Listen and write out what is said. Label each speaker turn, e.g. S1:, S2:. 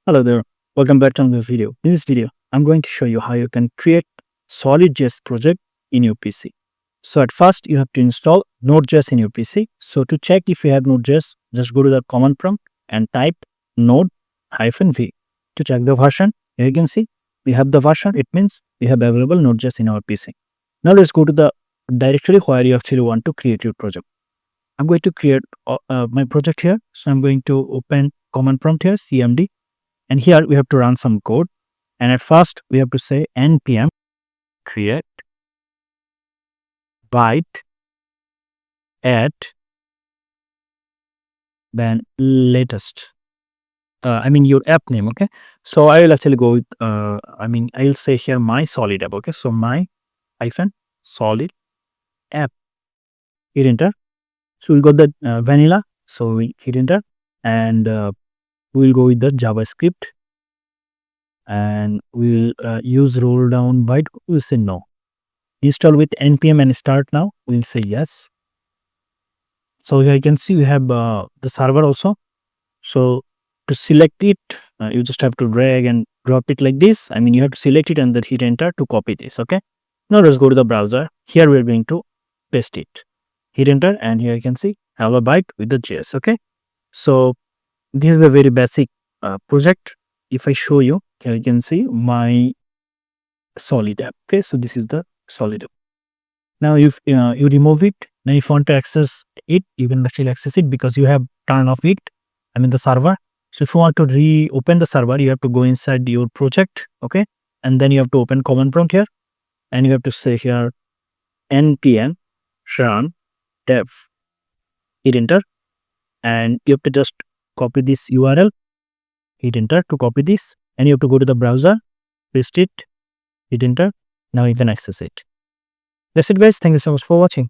S1: Hello there, welcome back to another video. In this video, I'm going to show you how you can create solidjs project in your PC. So at first, you have to install Node.js in your PC. So to check if you have Node.js, just go to the command prompt and type node-v to check the version. Here you can see we have the version. It means we have available Node.js in our PC. Now let's go to the directory where you actually want to create your project. I'm going to create my project here. So I'm going to open command prompt here, cmd. And here we have to run some code. And at first we have to say npm create byte add then latest. Your app name. Okay. So I will actually go with, I'll say here my solid app. Okay. So my hyphen solid app. Hit enter. So we'll go the vanilla. So we hit enter and we'll go with the JavaScript and we'll use roll down byte. We'll say no. Install with npm and start now. We'll say yes. So here you can see we have the server also. So to select it, you just have to drag and drop it like this. You have to select it and then hit enter to copy this. Okay. Now let's go to the browser. Here we're going to paste it. Hit enter and here you can see have a byte with the JS. Okay. So this is the very basic project. If I show you, here you can see my solid app. Okay. So this is the solid app. Now if you remove it, now if you want to access it, you can actually access it because you have turned off it, the server. So if you want to reopen the server, you have to go inside your project, okay? And then you have to open command prompt here and you have to say here npm run dev, hit enter, and you have to just copy this URL, hit enter to copy this, and you have to go to the browser, paste it, hit enter. Now you can access it. That's it guys. Thank you so much for watching.